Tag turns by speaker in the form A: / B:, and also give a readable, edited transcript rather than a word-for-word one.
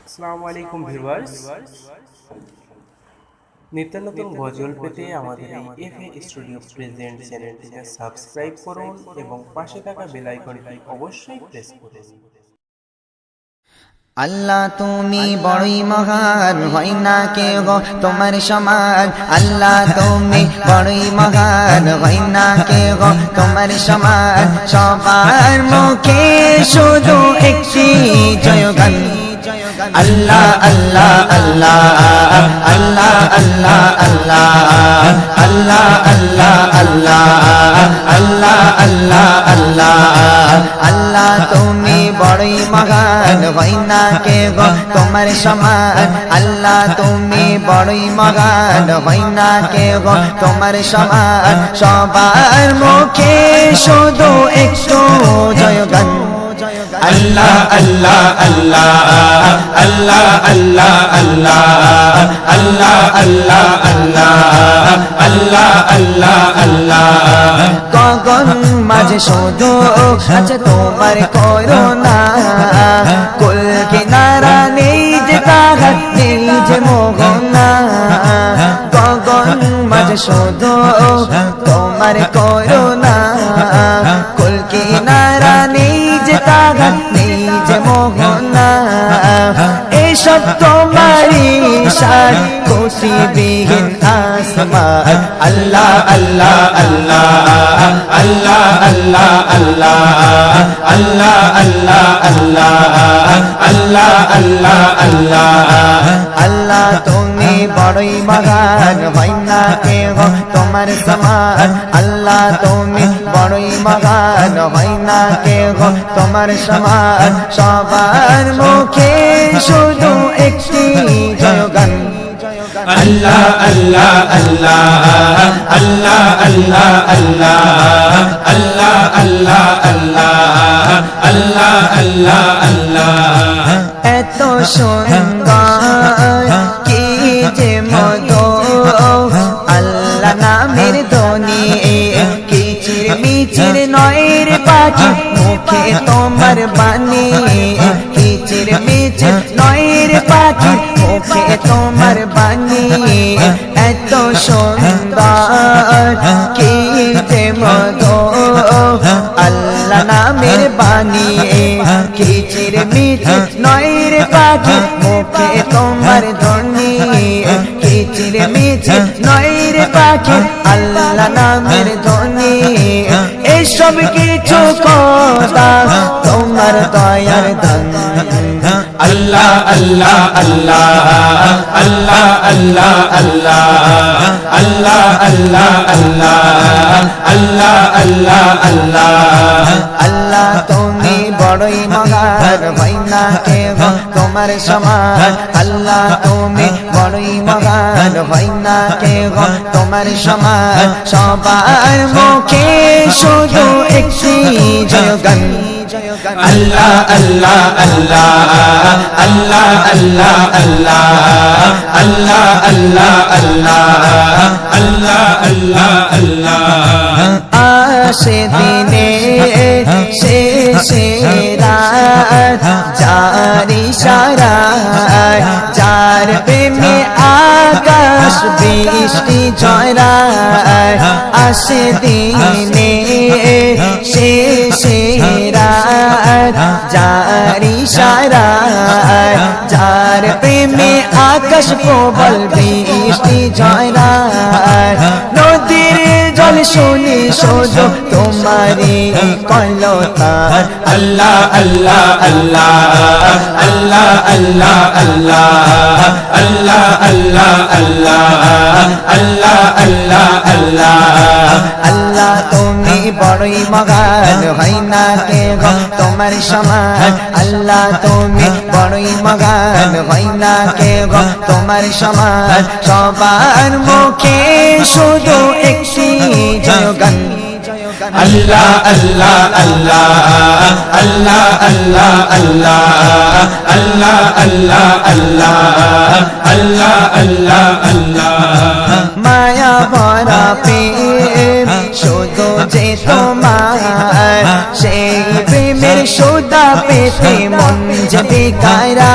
A: আসসালামু আলাইকুম ভিউয়ার্স, নিত্য নতুন গজল পেতে আমাদের এই এফএ স্টুডিও প্রেজেন্ট চ্যানেলটিকে সাবস্ক্রাইব করুন এবং পাশে থাকা বেল আইকনটি অবশ্যই প্রেস করুন।
B: আল্লাহ তুমি বড়ই মহান, হয় না কেউ তোমার সমান। আল্লাহ তুমি বড়ই মহান, হয় না কেউ তোমার সমান। সবার মুখে শুধু একটি জয়গান। আল্লাহ আল্লাহ আল্লাহ আল্লাহ আল্লাহ আল্লাহ আল্লাহ আল্লাহ আল্লাহ আল্লাহ আল্লাহ আল্লাহ। আল্লাহ তুমি বড়ই মহান, হয় না কেউ তোমার সমান। আল্লাহ তুমি বড়ই মহান, হয় না কেউ তোমার সমান। সবার মুখে শুধু একটু জয়গান। আল্লাহ আল্লাহ আল্লাহ আল্লাহ আল্লাহ আল্লাহ আল্লাহ আল্লাহ আল্লাহ আল্লাহ আল্লাহ আল্লাহ। গগন মাঝে শুধু আছে তোমার করুণা, কুল কিনারা নেই যে তাহার নেই যে মোহনা। গগন মাঝে শুধু তোমার করুণা, কুল কিনারা নেই যে তাহার নেই যে মোহনা। এসব তোমারি শান খুশিবিহীন আসমান। আল্লাহ আল্লাহ আল্লাহ আল্লাহ আল্লাহ আল্লাহ আল্লাহ আল্লাহ আল্লাহ আল্লাহ আল্লাহ আল্লাহ। আল্লাহ তুমি বড়ই মহান, হয় না কেউ তোমার সমান। আল্লাহ তুমি বড়ই মহান, হয় না কেউ তোমার সমান। সবার মুখে শুধু একটি জয়গান। আল্লাহ আল্লাহ আল্লাহ আল্লাহ আল্লাহ আল্লাহ আল্লাহ আল্লাহ আল্লাহ আল্লাহ আল্লাহ আল্লাহ। এত সুন্দর কি যে মধুর আল্লাহ নামের ধ্বনি। কিচির মিচির নয়ের পাখি মুখে তোমার বাণী। কিচির মিচির নয়ের পাখি মুখে তোমার বাণী। এত সুন্দর কি যে মধুর আল্লাহ নামের বাণী। কিচির মিচির নয়ের পাখি মুখে তোমার ধ্বনি। কিচির মিচির নয়ের পাখি আল্লাহ নামের ধ্বনি। এসব কিছু কথা তোমার দয়ার দান। আল্লাহ আল্লাহ আল্লাহ আল্লাহ আল্লাহ আল্লাহ আল্লাহ আল্লাহ আল্লাহ আল্লাহ আল্লাহ আল্লাহ। আল্লাহ তুমি বড়ই মহান, হয় না কেউ তোমার সমান। আল্লাহ তুমি বড়ই মহান, হয় না কেউ তোমার সমান। সবার মুখে শুধু একটি জয়গান। আল্লাহ আল্লাহ আল্লাহ আল্লাহ আল্লাহ আল্লাহ আল্লাহ আল্লাহ আল্লাহ আল্লাহ আল্লাহ আল্লাহ। আসে দিনে শেষে রাত যার ইশারায়, যার প্রেমে আকাশ বৃষ্টি ঝরায়। আসে দিনে শেষে রাত যার ইশারায়, যার প্রেমে আকাশ প্রবল বৃষ্টি ঝরায়। নদীর জল শুনি শুধু তোমারি কলতা। আল্লাহ আল্লাহ আল্লাহ আল্লাহ আল্লাহ আল্লাহ আল্লাহ আল্লাহ আল্লাহ আল্লাহ আল্লাহ আল্লাহ। আল্লাহ তুমি বড়ই মহান, হয় না কেউ তোমার সমান। আল্লাহ তুমি বড়ই মহান, হয় না কেউ তোমার সমান। সবার মুখে শুধু একটি জয়গান। আল্লাহ আল্লাহ আল্লাহ আল্লাহ আল্লাহ আল্লাহ আল্লাহ আল্লাহ আল্লাহ আল্লাহ আল্লাহ আল্লাহ। মায়া ভরা প্রেম শুধু যে তোমার, সেই প্রেমের সুদা পেতে মন যাবে কারা।